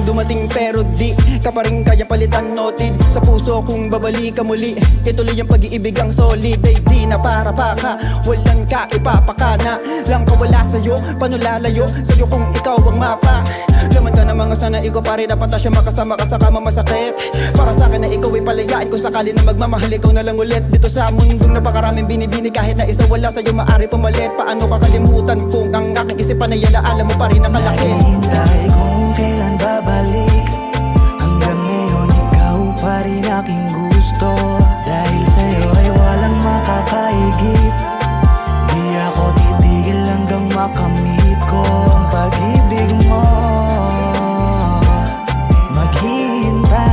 Dumating pero di ka pa rin kaya palitan, noted sa puso kung babalik ka muli. Ituloy ang pag-iibig ang solid, ay di na para pa ka. Walang ka ipapakana lang ka, wala sa'yo, panulalayo sa'yo kung ikaw ang mapa. Laman ka ng mga sanay ko, pare dapat na siya makasama ka sa kama masakit. Para sa akin na ikaw ay palayain ko sakali na magmamahal, ikaw na lang ulit. Dito sa mundong napakaraming binibini, kahit na isa wala sa'yo maari pumalit. Paano kakalimutan kung ang aking isipan ay alaala mo pa rin ang kalaki. Hintay kung kailan babalik. Hanggang ngayon ikaw pa rin aking gusto. Dahil sa'yo ay walang makakaigit. Di ako titigil hanggang makamit ko ang pag-ibig mo. Maghihintay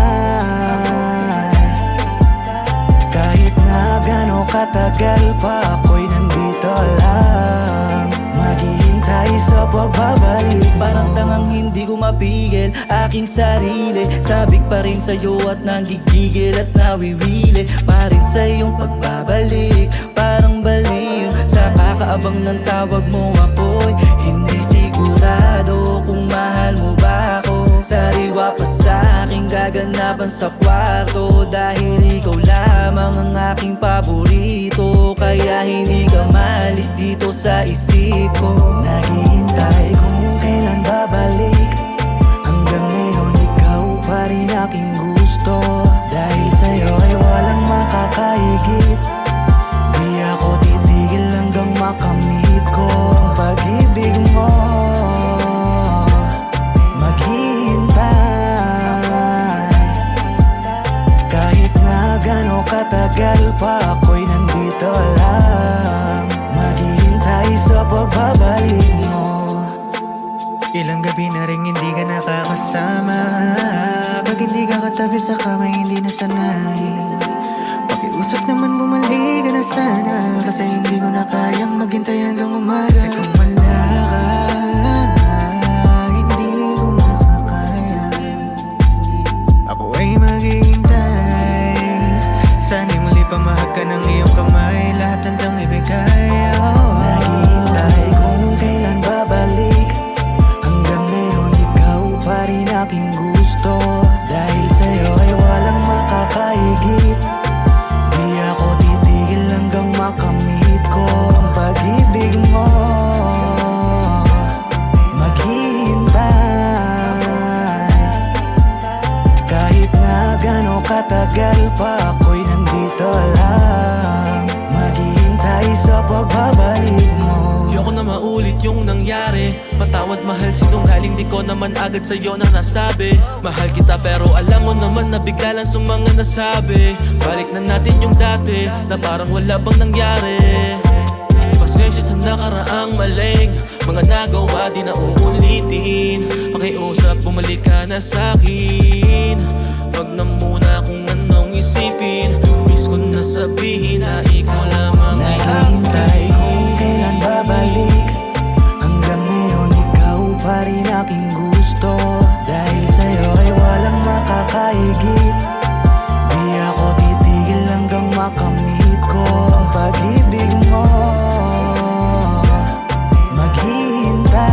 kahit na gano'ng katagal pa, ako'y nandito lang. Maghihintay sa pagbabalik mo. Parang tangang hindi ko mapigil aking sarili. Sabik pa rin sa'yo at nanggigigil at nawiwili pa rin sa iyong pagbabalik. Parang baliw sa kakaabang ng tawag mo, ako'y hindi sigurado kung mahal mo ba ako. Sariwa pa sa aking gaganapan sa kwarto, dahil ikaw lamang ang aking paborito. Kaya hindi ka malis dito sa isip ko. Naghihintay kung kailan babalik. Hanggang ngayon ikaw pa rin aking gusto. Dahil sa'yo ay walang makakaigit. Di ako titigil hanggang makamit ko ang pag-ibig mo. Maghihintay kahit na gano'ng katagal pa, ako'y nandito lang. Maghihintay sa pagbabalik mo. Ilang gabi na rin hindi ka nakakasama. Pag hindi ka katabi sa kamay, hindi na sanay. Pakiusap naman bumalik ka na sana, kasi hindi ko na kayang maghintay hanggang umaga. Kasi kung wala ka, hindi ko makakaya. Ako ay maghihintay. Sana'y muli pamahag ka ng iyong kamay, lahat handang ibigay. Naghihintay kung kailan babalik. Hanggang ngayon ikaw pa rin aking gusto. Dahil sa'yo ay walang makakaigit. Di ako titigil hanggang makamit ko ang pag-ibig mo. Maghihintay kahit na gano'ng katagal pa, ako'y nandito lang. Maghihintay sa pagbabalik mo. Ayoko na maulit yung nangyari. Patawad mahal, sinungaling, di ko naman agad sa'yo na nasabi. Mahal kita pero alam mo naman na bigla lang sa mga nasabi. Balik na natin yung dati, na parang wala bang nangyari. Pasensya sa nakaraang maling mga nagawa, di na uulitin. Pakiusap, bumalik ka na sa'kin. Wag na muna kung anong isipin. Miss ko na sabihin na ikaw lamang ay naghihintay kung kailan babalik. Hanggang ngayon ikaw pa rin aking gusto. Dahil sa'yo ay walang makakaigit. Di ako titigil hanggang makamit ko ang pag-ibig mo. Maghihintay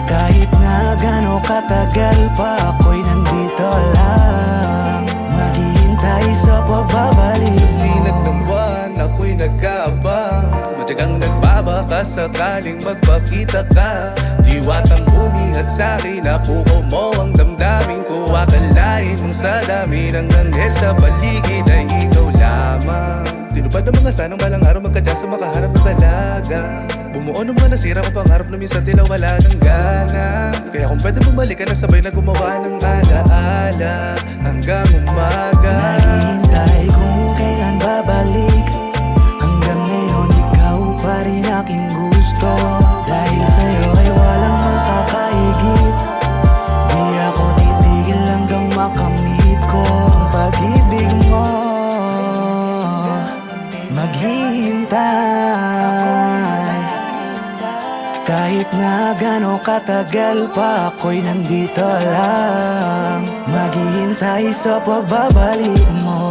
kahit na gano'ng katagal pa, ako'y nandito lang. Maghihintay sa pagbabalik mo. Sa sinag ng buwan, ako'y nag-aabang. Matyagang nagbabaka sakaling magpakita ka. Diwatang humingad sa'kin, napuko mo ang damdamin ko. Akalain mong sa dami ng anghel sa paligid ay ikaw lamang. Tinupad ang mga sanang balang araw magkadya sa makaharap ng dalaga. Bumuo ng mga nasira ko pangarap na minsan tila wala ng gana. Kaya kung pwede bumalik ka na sabay na gumawa ng alaala hanggang umaga. Naghihintay kung kailan babalik. Hanggang ngayon ikaw pa rin aking gusto. Dahil sa'yo ay walang makakaigit. Di ako titigil hanggang makamit ko ang pag-ibig mo. Maghihintay Kahit na gano'ng katagal pa, ako'y nandito lang, maghihintay sa pagbabalik mo.